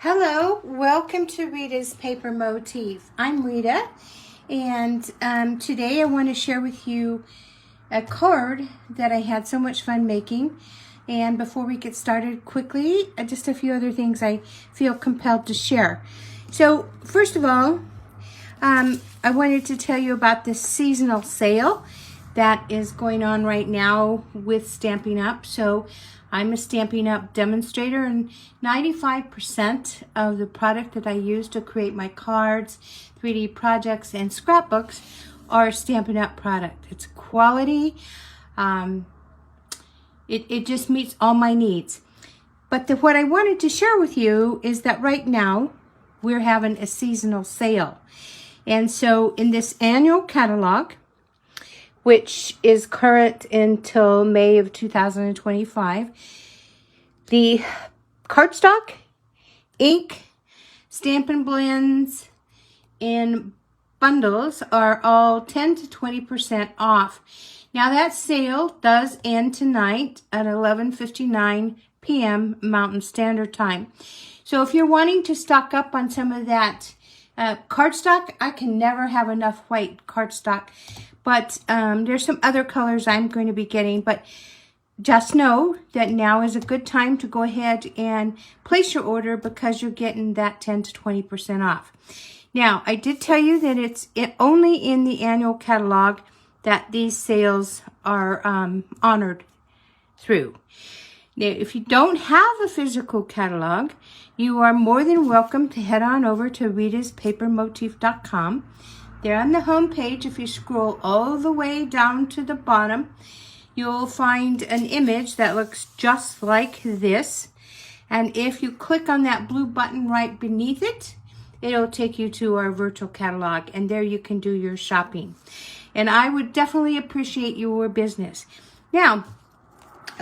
Hello, welcome to Rita's Paper Motif. I'm Rita, and today I want to share with you a card that I had so much fun making. And before we get started, quickly, just a few other things I feel compelled to share. So, first of all, I wanted to tell you about this seasonal sale that is going on right now with Stampin' Up. So I'm a Stampin' Up demonstrator, and 95% of the product that I use to create my cards, 3D projects, and scrapbooks are Stampin' Up product. It's quality. It just meets all my needs. But what I wanted to share with you is that right now we're having a seasonal sale. And so in this annual catalog, which is current until May of 2025, the cardstock, ink, Stampin' Blends, and bundles are all 10 to 20% off. Now that sale does end tonight at 11:59 p.m. Mountain Standard Time. So if you're wanting to stock up on some of that cardstock, I can never have enough white cardstock. But there's some other colors I'm going to be getting. But just know that now is a good time to go ahead and place your order because you're getting that 10 to 20% off. Now, I did tell you that it's only in the annual catalog that these sales are honored through. Now, if you don't have a physical catalog, you are more than welcome to head on over to ritaspapermotif.com. There on the home page, if you scroll all the way down to the bottom, you'll find an image that looks just like this. And if you click on that blue button right beneath it, it'll take you to our virtual catalog, and there you can do your shopping. And I would definitely appreciate your business. Now,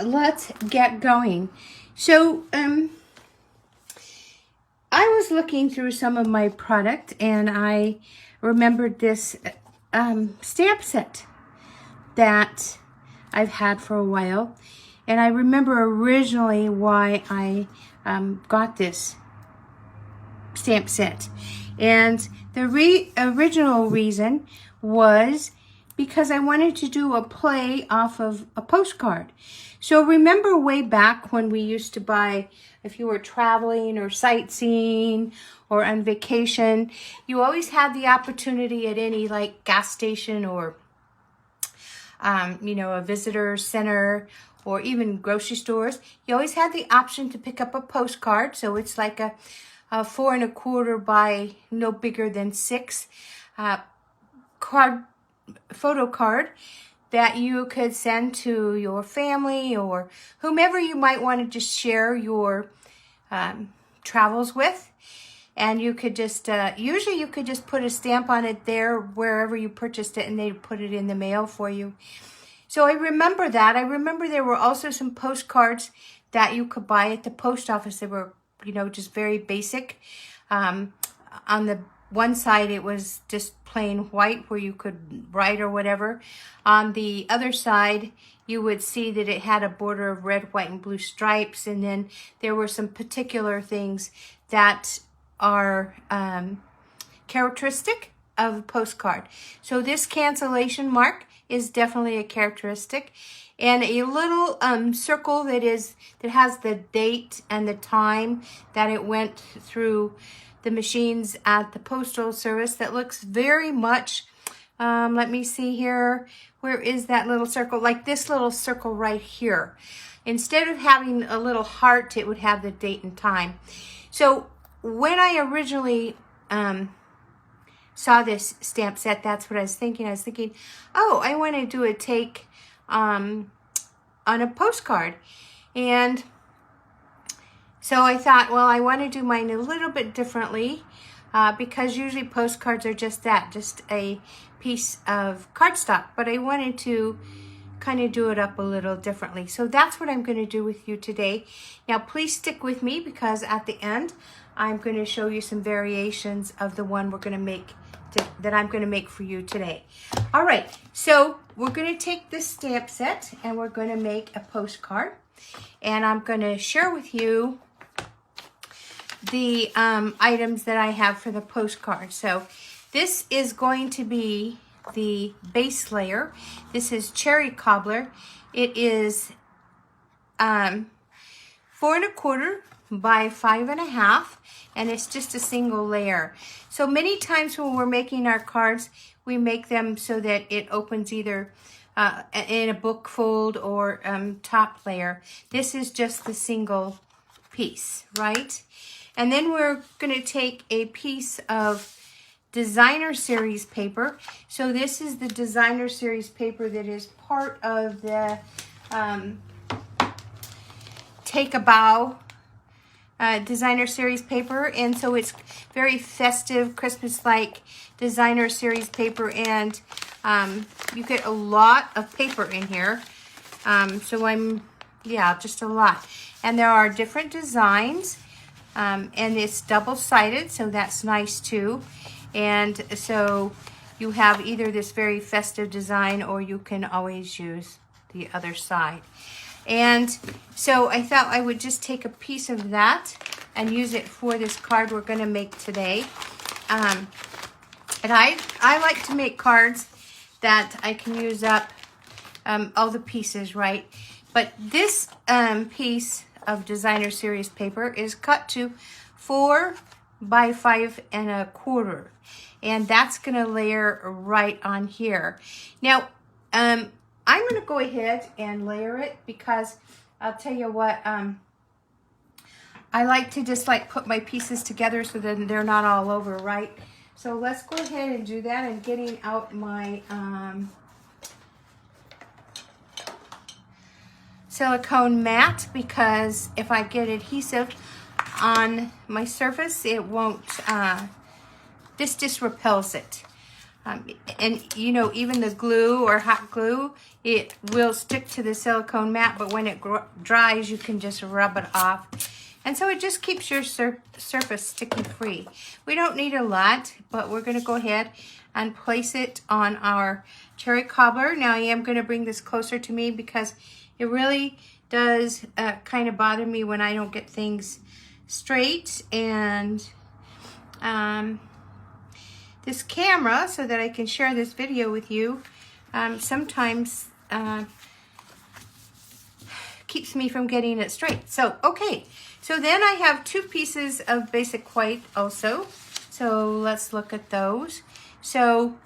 let's get going. So, I was looking through some of my product, and I remembered this stamp set that I've had for a while. And I remember originally why I got this stamp set. And the original reason was because I wanted to do a play off of a postcard. So remember way back when we used to buy, if you were traveling or sightseeing or on vacation, you always had the opportunity at any like gas station or, a visitor center or even grocery stores. You always had the option to pick up a postcard. So it's like a 4 1/4 by no bigger than 6 photo card that you could send to your family or whomever you might want to just share your travels with. And you could just, usually you could just put a stamp on it there wherever you purchased it, and they'd put it in the mail for you. So I remember that. I remember there were also some postcards that you could buy at the post office. They were, just very basic. On the one side, it was just plain white where you could write or whatever. On the other side, you would see that it had a border of red, white, and blue stripes. And then there were some particular things that are characteristic of a postcard. So this cancellation mark is definitely a characteristic. And a little circle that has the date and the time that it went through the machines at the postal service that looks very much, let me see here, where is that little circle? Like this little circle right here. Instead of having a little heart, it would have the date and time. So when I originally saw this stamp set, that's what I was thinking. I was thinking, oh, I want to do a take on a postcard. And so I thought, well, I want to do mine a little bit differently because usually postcards are just that, just a piece of cardstock. But I wanted to kind of do it up a little differently. So that's what I'm going to do with you today. Now, please stick with me because at the end, I'm going to show you some variations of the one we're going to make that I'm going to make for you today. All right, so we're going to take this stamp set and we're going to make a postcard. And I'm going to share with you the items that I have for the postcard. So this is going to be the base layer. This is cherry cobbler. It is 4 1/4 by 5 1/2, and it's just a single layer. So many times when we're making our cards, we make them so that it opens either in a book fold or top layer. This is just the single piece, right? And then we're going to take a piece of designer series paper. So this is the designer series paper that is part of the Take a Bow designer series paper, and so it's very festive, Christmas-like designer series paper, and you get a lot of paper in here. Just a lot. And there are different designs, and it's double-sided, so that's nice too. And so you have either this very festive design, or you can always use the other side. And so I thought I would just take a piece of that and use it for this card we're going to make today. And I like to make cards that I can use up all the pieces, right? But this piece of designer series paper is cut to 4 by 5 1/4. And that's going to layer right on here. Now, I'm going to go ahead and layer it because I'll tell you what, I like to just like put my pieces together so then they're not all over, right? So let's go ahead and do that. I'm getting out my silicone mat, because if I get adhesive on my surface, it won't, this just repels it. And you know, even the glue or hot glue, it will stick to the silicone mat, but when it dries, you can just rub it off. And so it just keeps your surface sticky free. We don't need a lot, but we're going to go ahead and place it on our cherry cobbler. Now I am going to bring this closer to me because it really does kind of bother me when I don't get things straight. And this camera, so that I can share this video with you, sometimes keeps me from getting it straight. So, okay. So then I have 2 pieces of basic white also. So let's look at those. So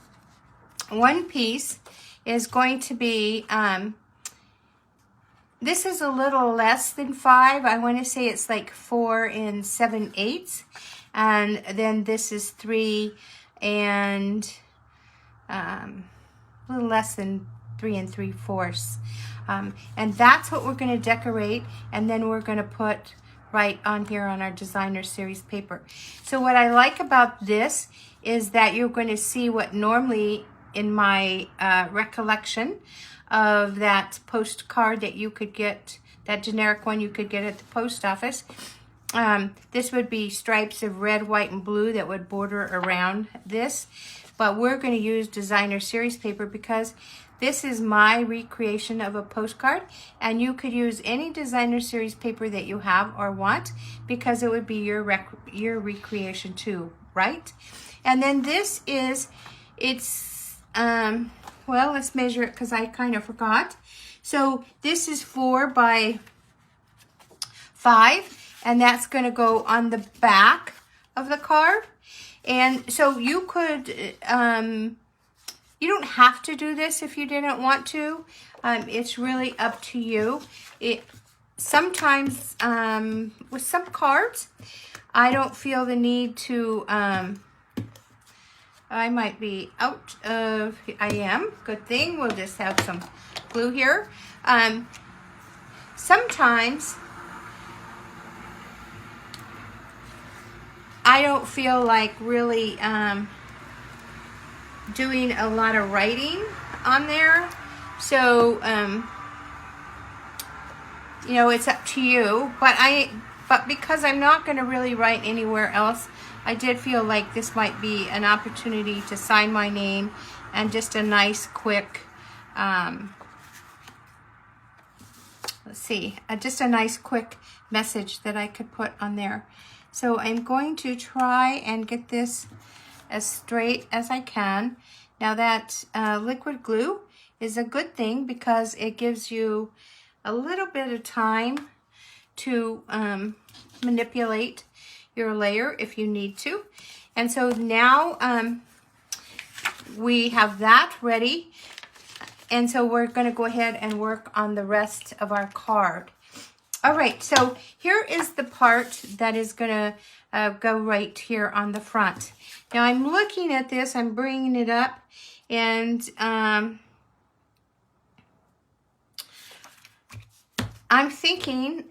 one piece is going to be, this is a little less than 5. I want to say it's like 4 7/8. And then this is 3 and a little less than 3 3/4. And that's what we're going to decorate, and then we're going to put right on here on our designer series paper. So what I like about this is that you're going to see what normally in my recollection of that postcard that you could get, that generic one you could get at the post office. This would be stripes of red, white, and blue that would border around this. But we're going to use designer series paper because this is my recreation of a postcard, and you could use any designer series paper that you have or want, because it would be your recreation too, right? And then this is, well, let's measure it because I kind of forgot. So this is 4 by 5, and that's going to go on the back of the card. And so you could, you don't have to do this if you didn't want to. It's really up to you. Sometimes with some cards, I don't feel the need to, I might be out of, I am, good thing, we'll just have some glue here. Sometimes I don't feel like really doing a lot of writing on there, so you know, it's up to you. But because I'm not going to really write anywhere else, I did feel like this might be an opportunity to sign my name and just a nice quick, let's let's see, just a nice quick message that I could put on there. So I'm going to try and get this as straight as I can. Now that liquid glue is a good thing because it gives you a little bit of time to manipulate your layer if you need to. And so now we have that ready. And so we're going to go ahead and work on the rest of our card. All right, so here is the part that is going to go right here on the front. Now I'm looking at this, I'm bringing it up, and I'm thinking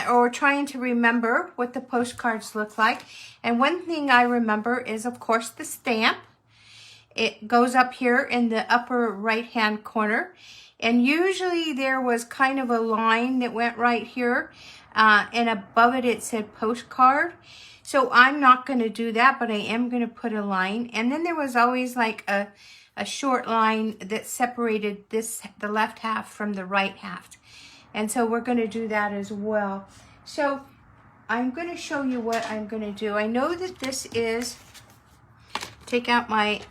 or trying to remember what the postcards look like. And one thing I remember is, of course, the stamp. It goes up here in the upper right-hand corner. And usually there was kind of a line that went right here. And above it, it said postcard. So I'm not going to do that, but I am going to put a line. And then there was always like a short line that separated the left half from the right half. And so we're going to do that as well. So I'm going to show you what I'm going to do. I know that this is, take out my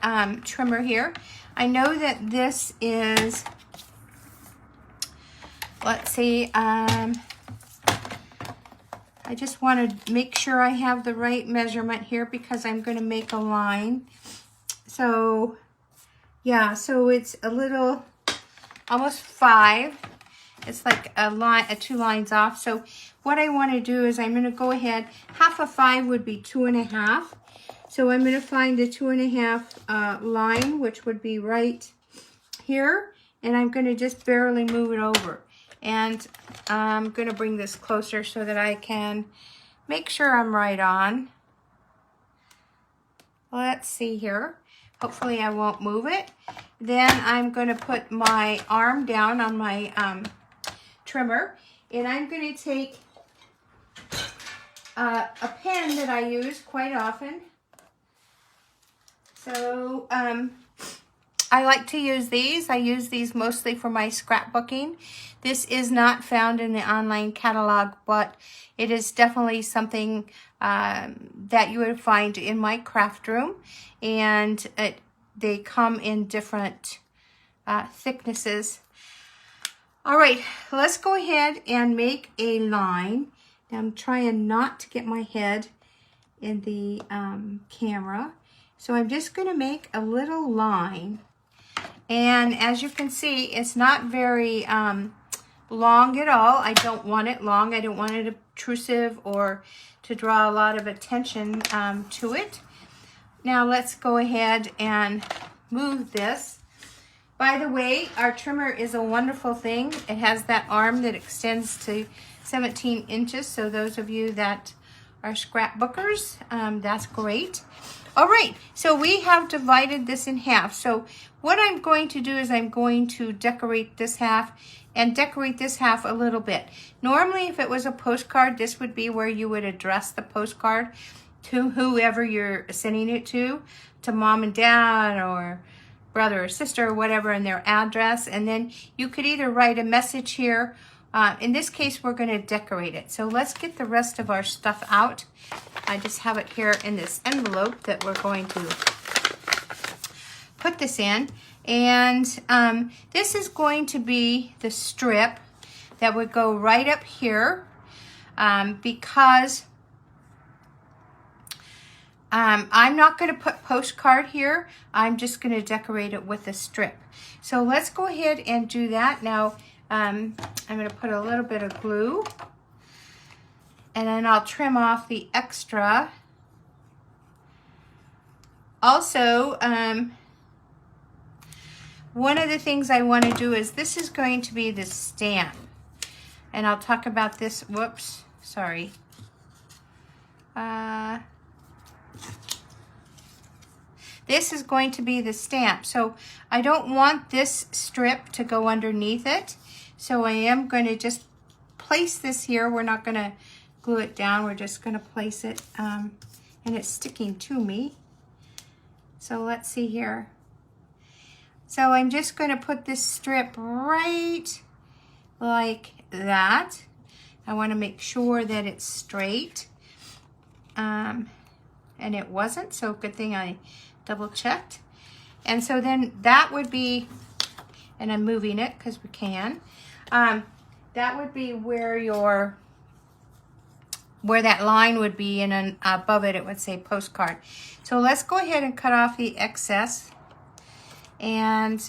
trimmer here. I know that this is, let's see, I just want to make sure I have the right measurement here because I'm going to make a line. So yeah, so it's a little, almost 5. It's like a line, 2 lines off. So what I want to do is I'm going to go ahead, half of 5 would be 2.5. So I'm going to find the 2.5 line, which would be right here. And I'm going to just barely move it over. And I'm going to bring this closer so that I can make sure I'm right on. Let's see here. Hopefully I won't move it. Then I'm going to put my arm down on my trimmer, and I'm going to take a pen that I use quite often. So I like to use these. I use these mostly for my scrapbooking. This is not found in the online catalog, but it is definitely something that you would find in my craft room, and they come in different thicknesses. All right, let's go ahead and make a line. Now I'm trying not to get my head in the camera. So I'm just going to make a little line. And as you can see, it's not very long at all. I don't want it long. I don't want it obtrusive or to draw a lot of attention to it. Now let's go ahead and move this. By the way, our trimmer is a wonderful thing. It has that arm that extends to 17 inches. So those of you that are scrapbookers, that's great. All right, so we have divided this in half. So what I'm going to do is I'm going to decorate this half and decorate this half a little bit. Normally, if it was a postcard, this would be where you would address the postcard to whoever you're sending it to mom and dad or brother or sister or whatever, and their address. And then you could either write a message here. In this case, we're going to decorate it. So let's get the rest of our stuff out. I just have it here in this envelope that we're going to put this in. And this is going to be the strip that would go right up here because I'm not going to put postcard here. I'm just going to decorate it with a strip. So let's go ahead and do that. Now, I'm going to put a little bit of glue, and then I'll trim off the extra. Also, one of the things I want to do is this is going to be the stamp. And I'll talk about this. Whoops, sorry. This is going to be the stamp. So I don't want this strip to go underneath it. So I am going to just place this here. We're not going to glue it down. We're just going to place it. And it's sticking to me. So let's see here. So I'm just going to put this strip right like that. I want to make sure that it's straight. And it wasn't, so good thing I double checked. And so then that would be, and I'm moving it because we can, that would be where that line would be, and then above it, it would say postcard. So let's go ahead and cut off the excess. And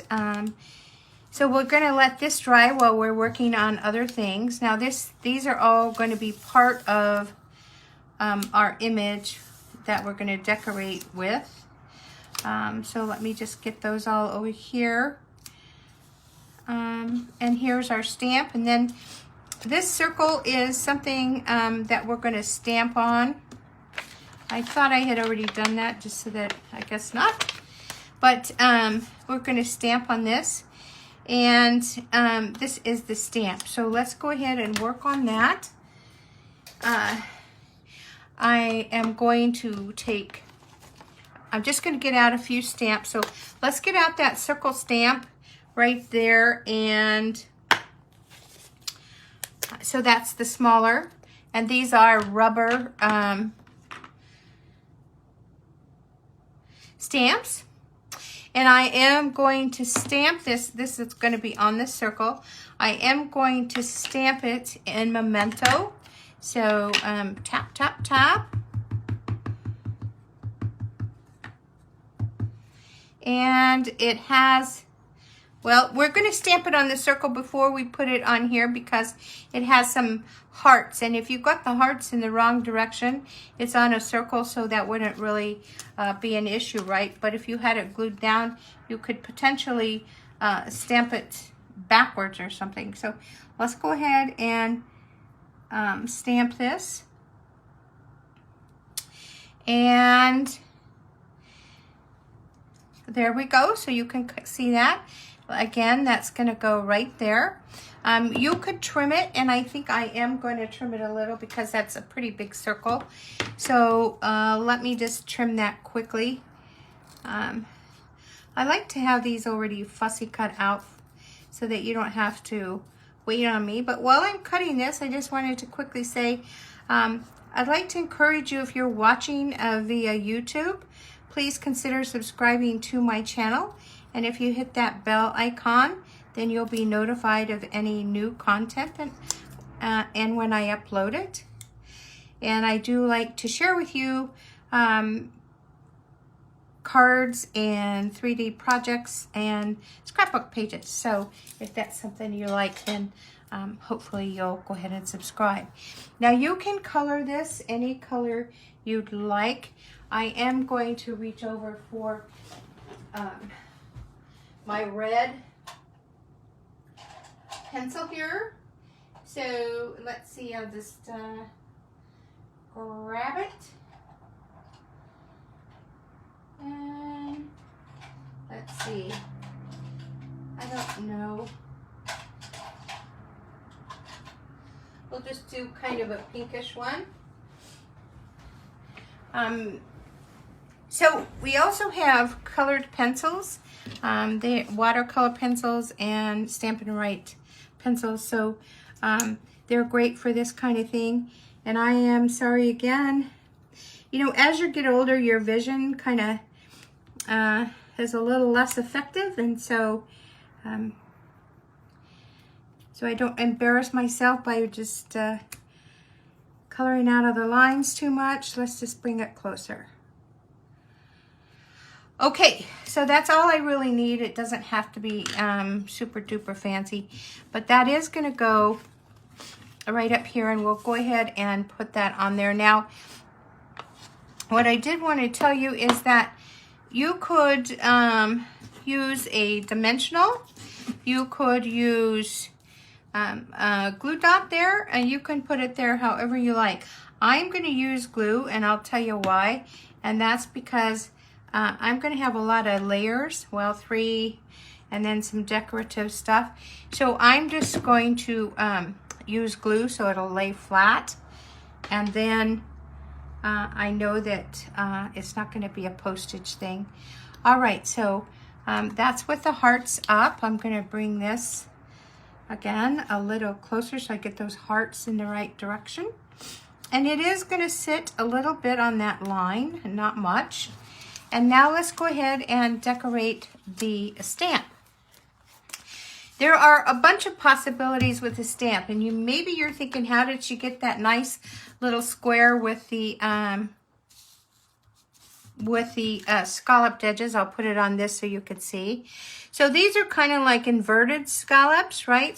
so we're going to let this dry while we're working on other things. Now these are all going to be part of our image that we're going to decorate with. So let me just get those all over here. And here's our stamp. And then this circle is something that we're going to stamp on. I thought I had already done that, just so that, I guess not. But we're going to stamp on this. And this is the stamp. So let's go ahead and work on that. I am going to take, I'm just going to get out a few stamps. So let's get out that circle stamp right there. And so that's the smaller. And these are rubber stamps. And I am going to stamp this. This is going to be on this circle. I am going to stamp it in Memento. So tap, tap, tap. And it has, well, we're going to stamp it on the circle before we put it on here because it has some hearts. And if you got the hearts in the wrong direction, it's on a circle, so that wouldn't really be an issue, right? But if you had it glued down, you could potentially stamp it backwards or something. So let's go ahead and stamp this. And there we go. So you can see that. Again, that's going to go right there. You could trim it, and I think I am going to trim it a little because that's a pretty big circle. So let me just trim that quickly. I like to have these already fussy cut out so that you don't have to wait on me. But while I'm cutting this, I just wanted to quickly say, I'd like to encourage you, if you're watching via YouTube, please consider subscribing to my channel. And if you hit that bell icon, then you'll be notified of any new content and when I upload it. And I do like to share with you cards and 3D projects and scrapbook pages. So if that's something you like, then hopefully you'll go ahead and subscribe. Now you can color this any color you'd like. I am going to reach over for my red pencil here. So let's see, I'll just grab it. And let's see, I don't know. We'll just do kind of a pinkish one. So we also have colored pencils, the watercolor pencils and Stampin' Write pencils. So they're great for this kind of thing. And I am sorry again, you know, as you get older, your vision kind of is a little less effective. And so, so I don't embarrass myself by just coloring out of the lines too much. Let's just bring it closer. Okay, so that's all I really need. It doesn't have to be super duper fancy, but that is going to go right up here, and we'll go ahead and put that on there. Now, what I did want to tell you is that you could use a dimensional. You could use a glue dot there, and you can put it there however you like. I'm going to use glue, and I'll tell you why, and that's because I'm going to have a lot of layers, well, 3, and then some decorative stuff. So I'm just going to use glue so it'll lay flat, and then I know that it's not going to be a postage thing. All right, so that's with the hearts up. I'm going to bring this Again, a little closer so I get those hearts in the right direction. And it is going to sit a little bit on that line, not much. And now let's go ahead and decorate the stamp. There are a bunch of possibilities with the stamp, and maybe you're thinking, how did she get that nice little square with the scalloped edges? I'll put it on this so you could see. So these are kind of like inverted scallops, right?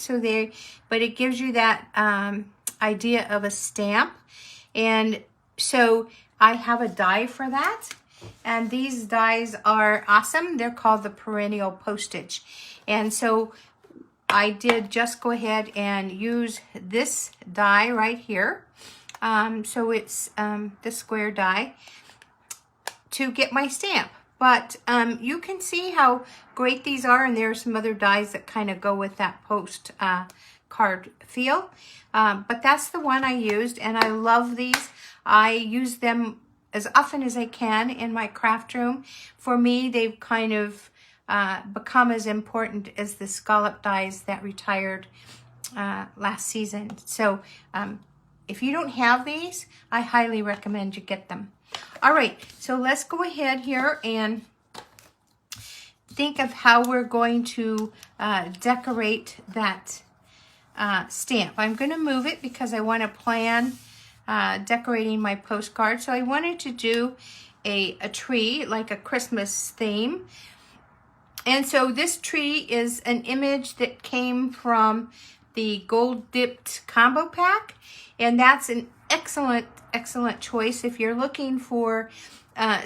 But it gives you that idea of a stamp. And so I have a die for that. And these dies are awesome. They're called the Perennial Postage. And so I did just go ahead and use this die right here. So it's the square die to get my stamp. But you can see how great these are, and there are some other dies that kind of go with that postcard feel. But that's the one I used, and I love these. I use them as often as I can in my craft room. For me, they've kind of become as important as the scallop dies that retired last season. So if you don't have these, I highly recommend you get them. All right, so let's go ahead here and think of how we're going to decorate that stamp. I'm going to move it because I want to plan decorating my postcard. So I wanted to do a tree, like a Christmas theme. And so this tree is an image that came from the Gold Dipped combo pack. And that's an excellent choice if you're looking for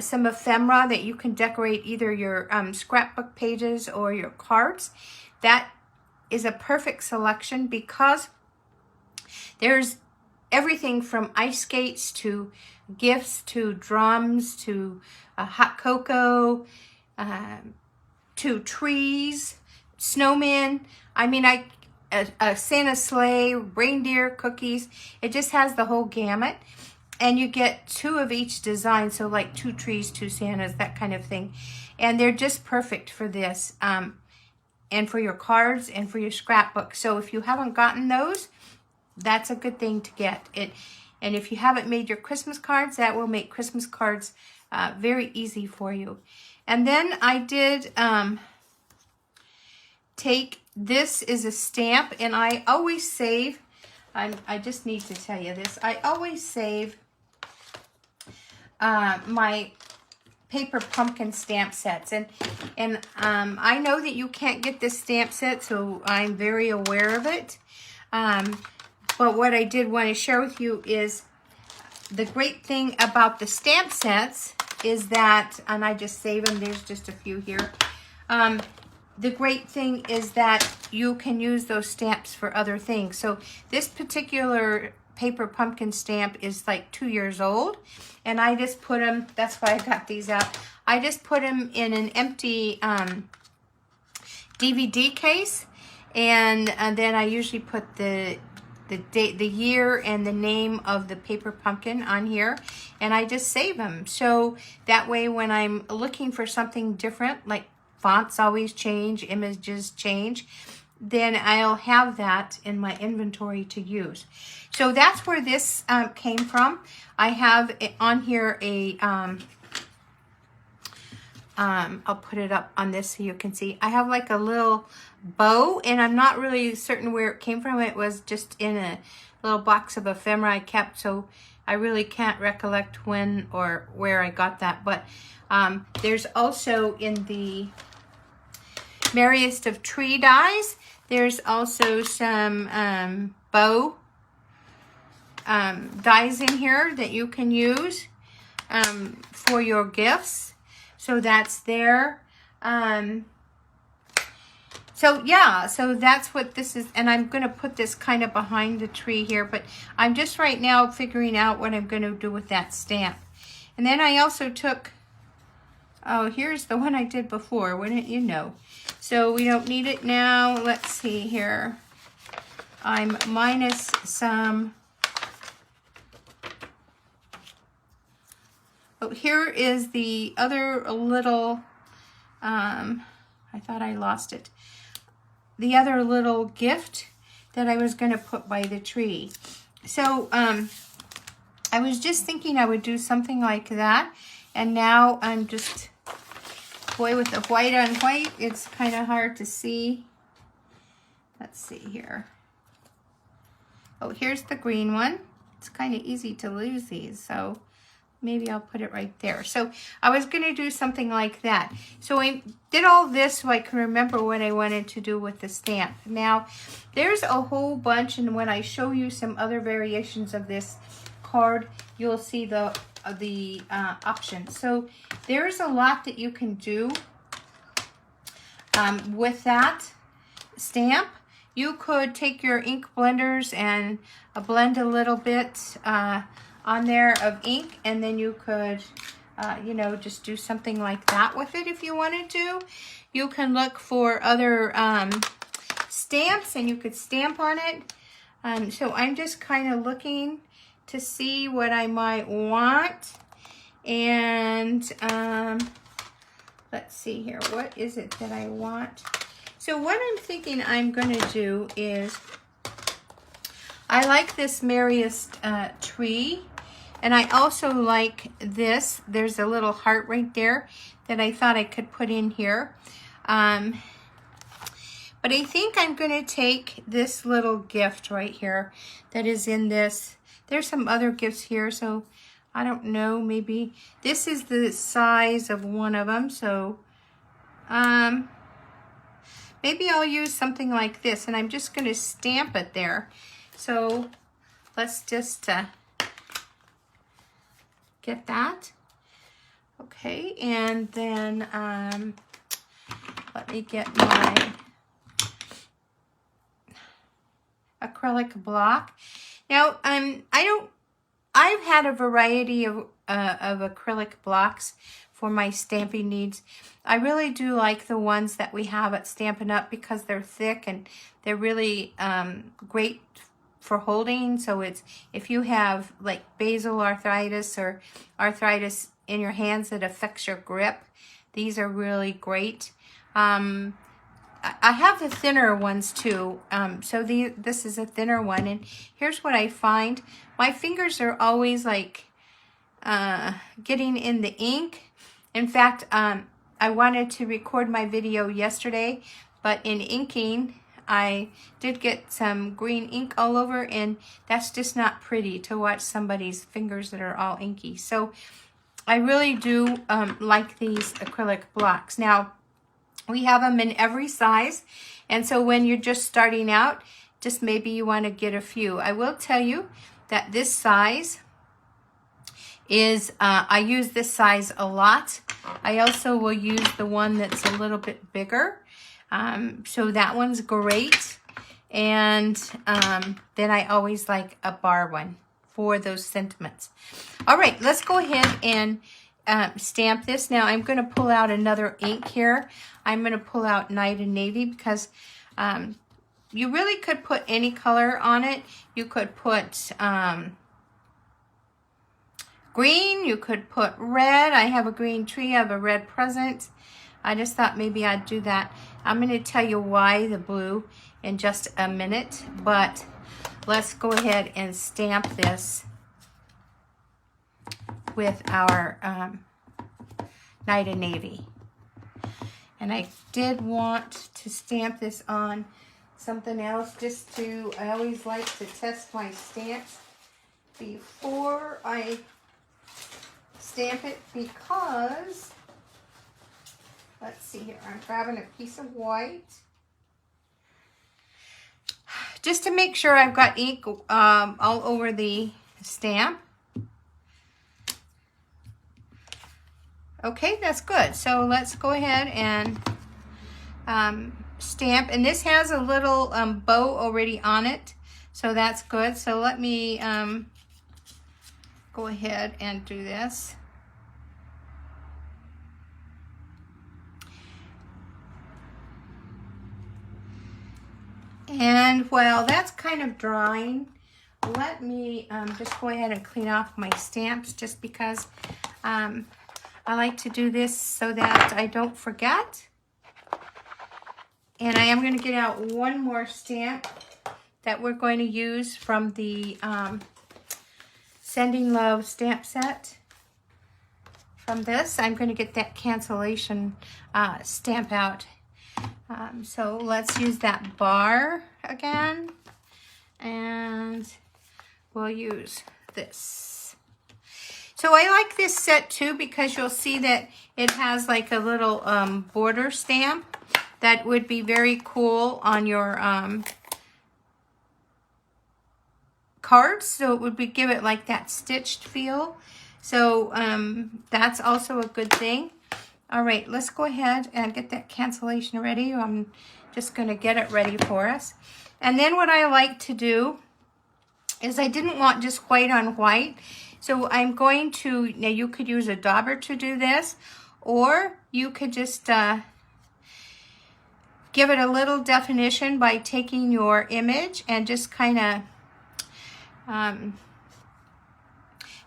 some ephemera that you can decorate either your scrapbook pages or your cards. That is a perfect selection because there's everything from ice skates to gifts to drums to hot cocoa to trees, snowmen. I mean, a Santa sleigh, reindeer, cookies. It just has the whole gamut. And you get 2 of each design, so like 2 trees, 2 Santas, that kind of thing. And they're just perfect for this, and for your cards and for your scrapbook. So if you haven't gotten those, that's a good thing to get. And if you haven't made your Christmas cards, that will make Christmas cards very easy for you. And then I did take, this is a stamp, and I always save, I just need to tell you this, I always save my paper pumpkin stamp sets. And I know that you can't get this stamp set, so I'm very aware of it. But what I did want to share with you is the great thing about the stamp sets is that, and I just save them, there's just a few here. The great thing is that you can use those stamps for other things. So this particular paper pumpkin stamp is like 2 years old, and I just put them, that's why I got these out, I just put them in an empty DVD case, and then I usually put the date, the year, and the name of the paper pumpkin on here, and I just save them. So that way when I'm looking for something different, like fonts always change, images change, then I'll have that in my inventory to use. So that's where this came from. I have on here a, I'll put it up on this so you can see. I have like a little bow, and I'm not really certain where it came from. It was just in a little box of ephemera I kept, so I really can't recollect when or where I got that. But there's also in the Merriest of Tree dies, there's also some bow dies in here that you can use for your gifts. So that's there. So yeah, so that's what this is. And I'm going to put this kind of behind the tree here, but I'm just right now figuring out what I'm going to do with that stamp. And then I also took, oh, here's the one I did before, wouldn't you know? So we don't need it now. Let's see here. I'm minus some. Oh, here is the other little, I thought I lost it. the other little gift that I was going to put by the tree. So I was just thinking I would do something like that. And now I'm just, boy, with the white on white, it's kind of hard to see. Let's see here. Oh, here's the green one. It's kind of easy to lose these, so maybe I'll put it right there. So I was going to do something like that. So I did all this so I can remember what I wanted to do with the stamp. Now, there's a whole bunch, and when I show you some other variations of this card, you'll see the options. So there's a lot that you can do with that stamp. You could take your ink blenders and blend a little bit on there of ink, and then you could, you know, just do something like that with it if you wanted to. You can look for other stamps, and you could stamp on it. So I'm just kind of looking to see what I might want. And let's see here. What is it that I want? So what I'm thinking I'm going to do is, I like this Merriest tree, and I also like this. There's a little heart right there that I thought I could put in here. But I think I'm going to take this little gift right here that is in this. There's some other gifts here, so I don't know, maybe this is the size of one of them, so maybe I'll use something like this, and I'm just going to stamp it there. So let's just get that. Okay, and then let me get my acrylic block. Now, I've had a variety of acrylic blocks for my stamping needs. I really do like the ones that we have at Stampin' Up! Because they're thick and they're really great for holding. So it's, if you have like basal arthritis or arthritis in your hands that affects your grip, these are really great. I have the thinner ones too. So this is a thinner one, and here's what I find. My fingers are always like getting in the ink. In fact, I wanted to record my video yesterday, but in inking, I did get some green ink all over, and that's just not pretty to watch somebody's fingers that are all inky. So I really do like these acrylic blocks. Now, we have them in every size, and so when you're just starting out, just maybe you want to get a few. I will tell you that this size is, I use this size a lot. I also will use the one that's a little bit bigger. So that one's great. And then I always like a bar one for those sentiments. All right, let's go ahead and stamp this. Now I'm going to pull out another ink here. I'm going to pull out Night and Navy because you really could put any color on it. You could put green, you could put red. I have a green tree, I have a red present. I just thought maybe I'd do that. I'm going to tell you why the blue in just a minute, but let's go ahead and stamp this with our Night and Navy. And I did want to stamp this on something else just to, I always like to test my stamps before I stamp it, because, let's see here, I'm grabbing a piece of white just to make sure I've got ink all over the stamp. Okay, that's good. So let's go ahead and stamp. And this has a little bow already on it, so that's good. So let me go ahead and do this. And while that's kind of drying, let me just go ahead and clean off my stamps, just because I like to do this so that I don't forget. And I am going to get out one more stamp that we're going to use from the Sending Love stamp set. From this, I'm going to get that cancellation stamp out. So let's use that bar again. And we'll use this. So I like this set too because you'll see that it has like a little border stamp that would be very cool on your cards. So it would give it like that stitched feel. So that's also a good thing. All right, let's go ahead and get that cancellation ready. I'm just going to get it ready for us. And then what I like to do is I didn't want just white on white. So I'm going to, now you could use a dauber to do this, or you could just give it a little definition by taking your image and just kind of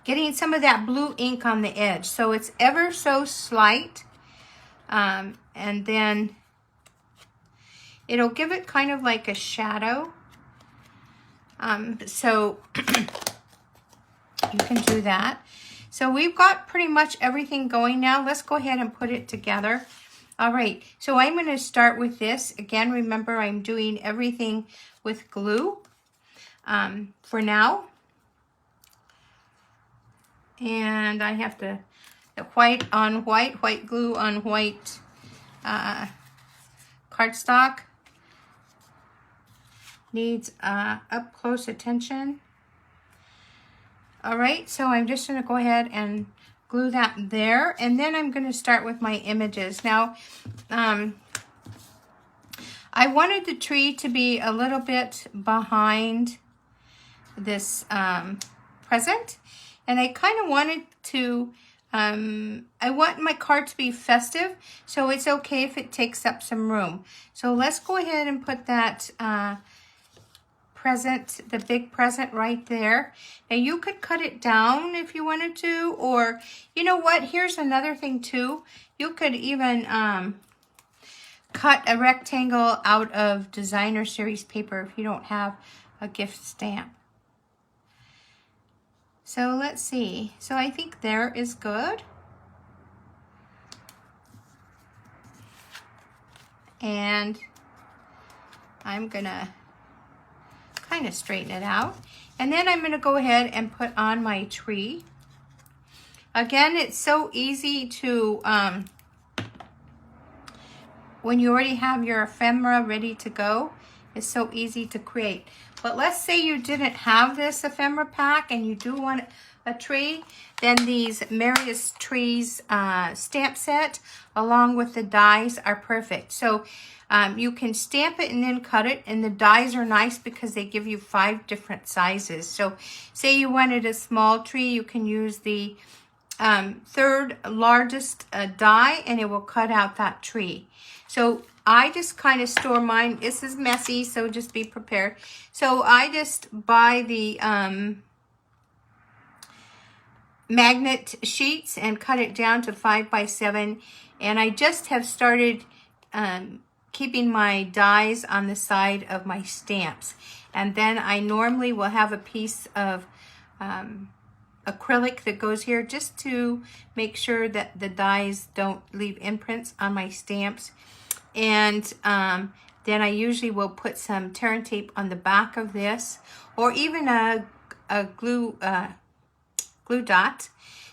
getting some of that blue ink on the edge. So it's ever so slight. And then it'll give it kind of like a shadow. So you can do that. So we've got pretty much everything going now. Let's go ahead and put it together. All right, so I'm going to start with this. Again, remember I'm doing everything with glue for now. And I have the white on white, white glue on white cardstock. Needs up close attention. All right, so I'm just going to go ahead and glue that there, and then I'm going to start with my images. Now, I wanted the tree to be a little bit behind this present, and I kind of wanted to, I want my card to be festive, so it's okay if it takes up some room. So let's go ahead and put that present, the big present right there. Now you could cut it down if you wanted to, or you know what, here's another thing too. You could even cut a rectangle out of designer series paper if you don't have a gift stamp. So let's see. So I think there is good. And I'm gonna kind of straighten it out. And then I'm going to go ahead and put on my tree. Again, it's so easy to, when you already have your ephemera ready to go, it's so easy to create. But let's say you didn't have this ephemera pack and you do want a tree, then these Merriest Trees stamp set along with the dies are perfect. So you can stamp it and then cut it, and the dies are nice because they give you 5 different sizes. So say you wanted a small tree, you can use the 3rd largest die and it will cut out that tree. So I just kind of store mine. This is messy, so just be prepared. So I just buy the magnet sheets and cut it down to 5 by 7, and I just have started keeping my dies on the side of my stamps, and then I normally will have a piece of acrylic that goes here just to make sure that the dies don't leave imprints on my stamps. And then I usually will put some tear and tape on the back of this, or even a glue dot,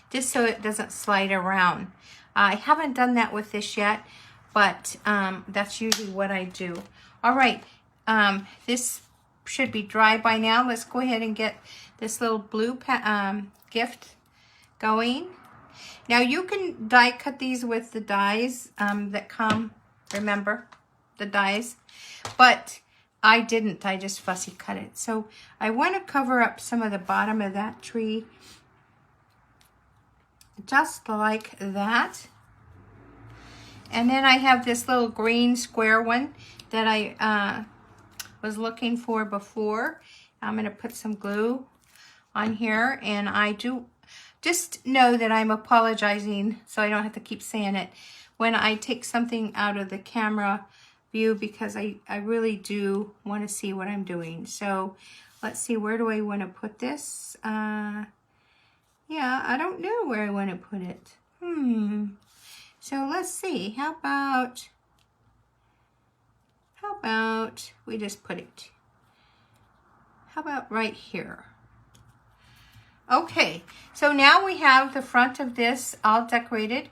just so it doesn't slide around. I haven't done that with this yet, but that's usually what I do. All right, this should be dry by now. Let's go ahead and get this little blue gift going. Now you can die cut these with the dies that come, remember, the dies, but I didn't. I just fussy cut it. So I want to cover up some of the bottom of that tree, just like that. And then I have this little green square one that I was looking for before. I'm going to put some glue on here, and I do just know that I'm apologizing so I don't have to keep saying it. When I take something out of the camera view because I really do want to see what I'm doing. So let's see, where do I want to put this? Yeah, I don't know where I want to put it. So let's see, how about we just put it, how about right here? Okay, so now we have the front of this all decorated.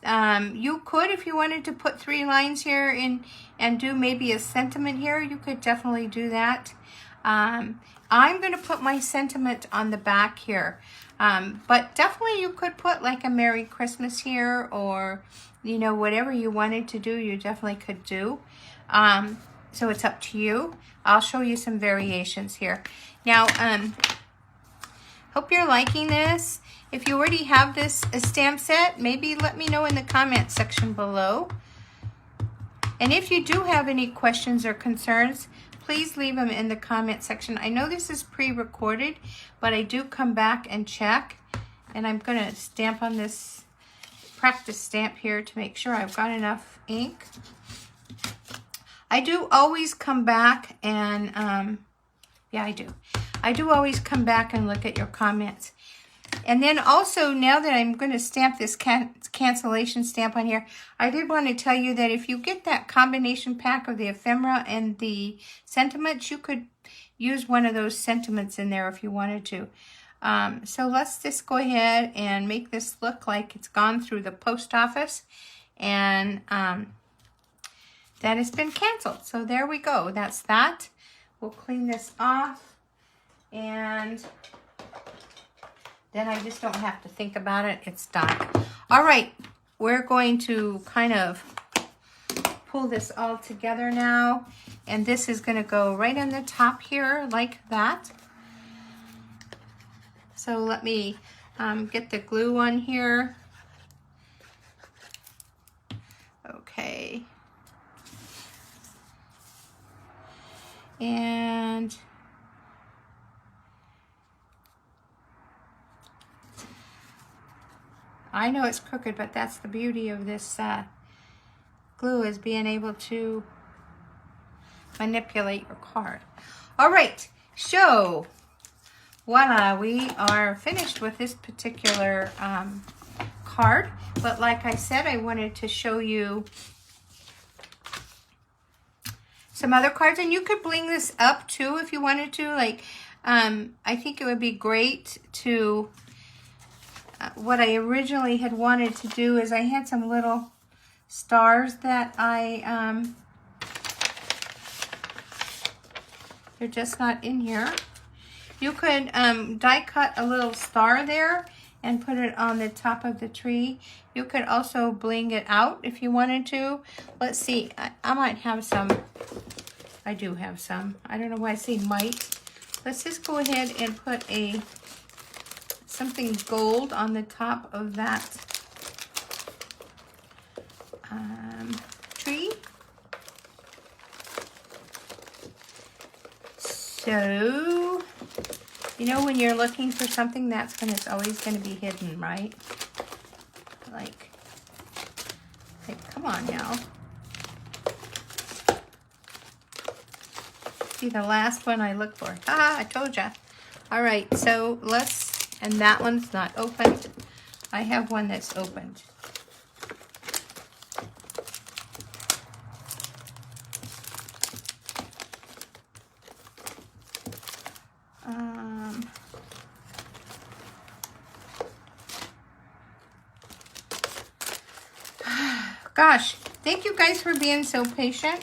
You could, if you wanted to put 3 lines here and do maybe a sentiment here, you could definitely do that. I'm going to put my sentiment on the back here. But definitely you could put like a Merry Christmas here, or, you know, whatever you wanted to do, you definitely could do. So it's up to you. I'll show you some variations here. Now, hope you're liking this. If you already have this stamp set, maybe let me know in the comment section below. And if you do have any questions or concerns, please leave them in the comment section. I know this is pre-recorded, but I do come back and check. And I'm going to stamp on this practice stamp here to make sure I've got enough ink. I do always come back and, yeah, I do. I do always come back and look at your comments. And then also, now that I'm going to stamp this cancellation stamp on here, I did want to tell you that if you get that combination pack of the ephemera and the sentiments, you could use one of those sentiments in there if you wanted to. So let's just go ahead and make this look like it's gone through the post office, and that has been canceled. So there we go. That's that. We'll clean this off, and then I just don't have to think about it. It's done. All right, we're going to kind of pull this all together now. And this is going to go right on the top here like that. So let me get the glue on here. Okay. And I know it's crooked, but that's the beauty of this glue, is being able to manipulate your card. All right, so voila, we are finished with this particular card. But like I said, I wanted to show you some other cards, and you could bling this up too if you wanted to. Like, I think it would be great to, what I originally had wanted to do is I had some little stars that they're just not in here. You could die cut a little star there and put it on the top of the tree. You could also bling it out if you wanted to. Let's see, I might have some. I do have some. I don't know why I say might. Let's just go ahead and put something gold on the top of that tree. So, you know, when you're looking for something, that's when it's always going to be hidden, right? Like, come on now. See, the last one I look for. Ah, I told ya. All right, so let's, and that one's not opened. I have one that's opened. Gosh, thank you guys for being so patient.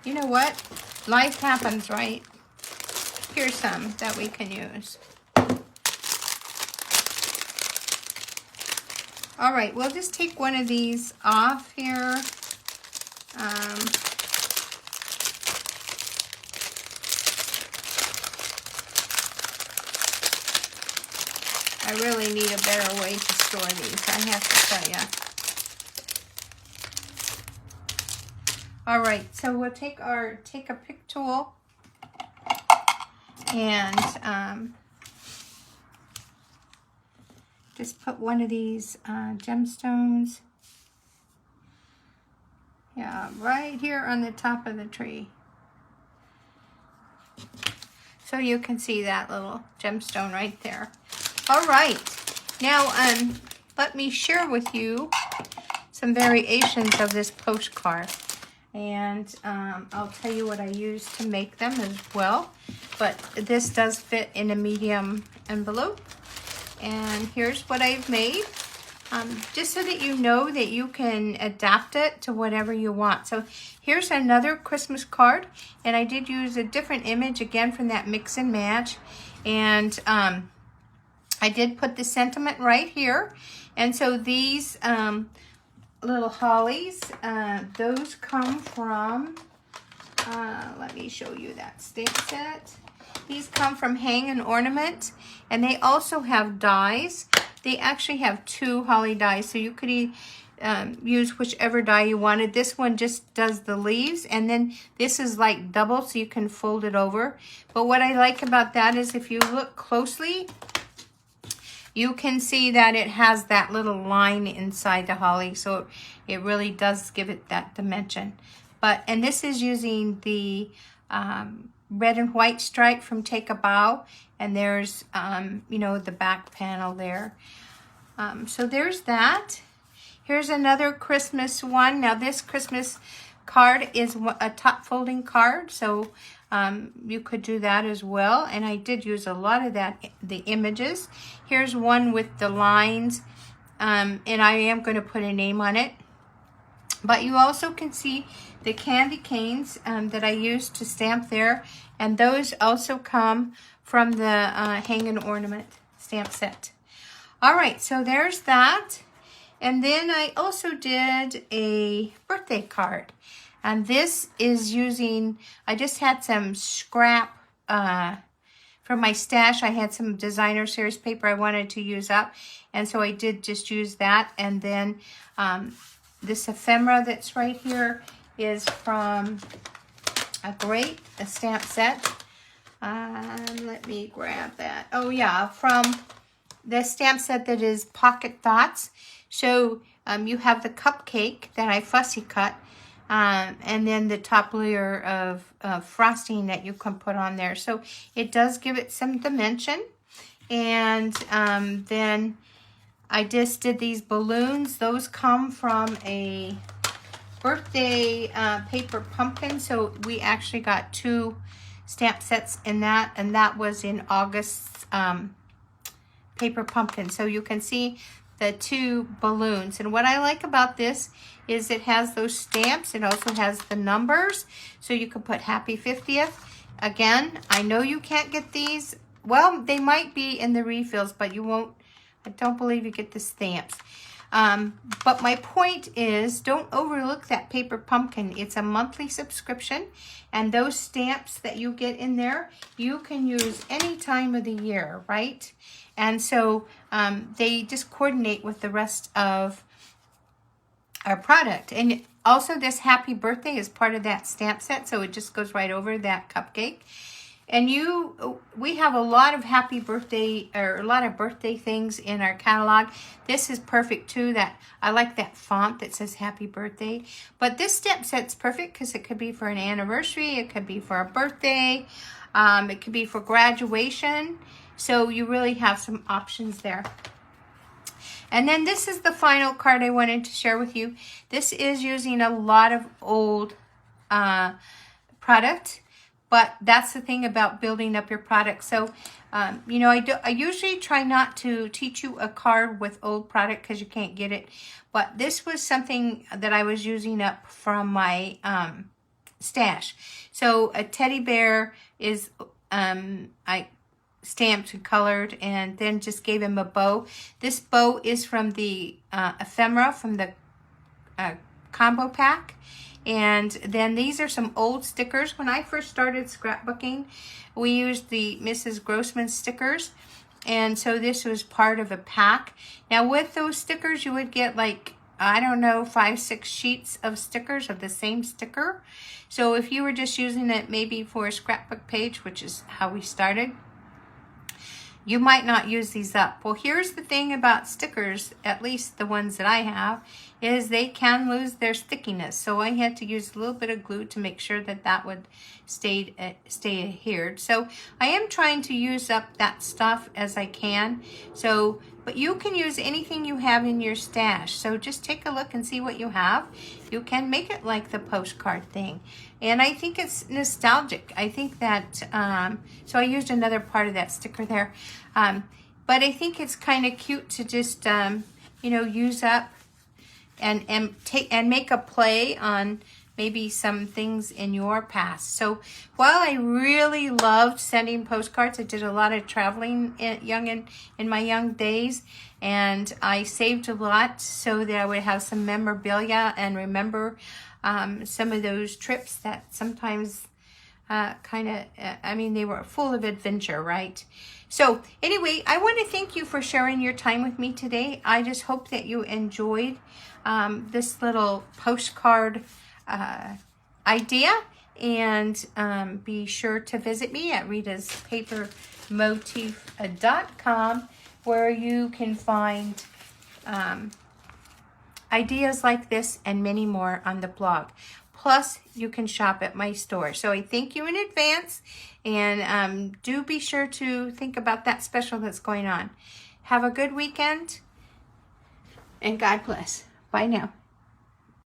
You know what? Life happens, right? Here's some that we can use. All right, we'll just take one of these off here. I really need a better way to store these, I have to tell you. All right, so we'll take a pick tool and just put one of these gemstones Yeah, right here on the top of the tree. So you can see that little gemstone right there. All right, now let me share with you some variations of this postcard. And I'll tell you what I use to make them as well. But this does fit in a medium envelope. And here's what I've made. Just so that you know that you can adapt it to whatever you want. So here's another Christmas card. And I did use a different image again from that mix and match. And I did put the sentiment right here. And so these little hollies, those come from, let me show you that stamp set. These come from Hang and Ornament, and they also have dies. They actually have 2 holly dies, so you could use whichever die you wanted. This one just does the leaves, and then this is like double, so you can fold it over. But what I like about that is if you look closely, you can see that it has that little line inside the holly, so it really does give it that dimension. And this is using the red and white stripe from Take a Bow, and there's, you know, the back panel there. So there's that. Here's another Christmas one. Now this Christmas card is a top folding card, so you could do that as well. And I did use a lot of the images. Here's one with the lines, and I am going to put a name on it. But you also can see the candy canes that I used to stamp there, and those also come from the Hang and Ornament stamp set. All right, so there's that. And then I also did a birthday card. And this is using, I just had some scrap from my stash. I had some designer series paper I wanted to use up. And so I did just use that. And then this ephemera that's right here is from a stamp set. Let me grab that. Oh yeah, from the stamp set that is Pocket Thoughts. So you have the cupcake that I fussy cut, and then the top layer of frosting that you can put on there. So it does give it some dimension. And then I just did these balloons. Those come from a birthday paper pumpkin. So we actually got 2 stamp sets in that, and that was in August's paper pumpkin. So you can see the 2 balloons. And what I like about this is it has those stamps. It also has the numbers. So you can put Happy 50th. Again, I know you can't get these. Well, they might be in the refills, but you won't. I don't believe you get the stamps. But my point is, don't overlook that paper pumpkin. It's a monthly subscription, and those stamps that you get in there, you can use any time of the year, right? And so they just coordinate with the rest of our product. And also this Happy Birthday is part of that stamp set, so it just goes right over that cupcake. And we have a lot of happy birthday, or a lot of birthday things in our catalog. This is perfect too. That I like that font that says Happy Birthday. But this stamp set's perfect because it could be for an anniversary, it could be for a birthday, it could be for graduation. So you really have some options there. And then this is the final card I wanted to share with you. This is using a lot of old product. But that's the thing about building up your product. So, you know, I usually try not to teach you a card with old product because you can't get it. But this was something that I was using up from my stash. So a teddy bear is, I stamped and colored and then just gave him a bow. This bow is from the ephemera from the combo pack. And then these are some old stickers. When I first started scrapbooking, we used the Mrs. Grossman stickers. And so this was part of a pack. Now with those stickers, you would get like, I don't know, 5-6 sheets of stickers of the same sticker. So if you were just using it maybe for a scrapbook page, which is how we started, you might not use these up. Well, here's the thing about stickers, at least the ones that I have, is they can lose their stickiness. So I had to use a little bit of glue to make sure that that would stay adhered. So I am trying to use up that stuff as I can. So, but you can use anything you have in your stash. So just take a look and see what you have. You can make it like the postcard thing. And I think it's nostalgic. I think that, so I used another part of that sticker there. But I think it's kind of cute to just, you know, use up and make a play on maybe some things in your past. So while I really loved sending postcards, I did a lot of traveling in my young days, and I saved a lot so that I would have some memorabilia and remember some of those trips that sometimes I mean, they were full of adventure, right? So anyway, I want to thank you for sharing your time with me today. I just hope that you enjoyed this little postcard idea, and be sure to visit me at ritaspapermotif.com, where you can find ideas like this and many more on the blog. Plus, you can shop at my store. So I thank you in advance, and do be sure to think about that special that's going on. Have a good weekend, and God bless. Bye now.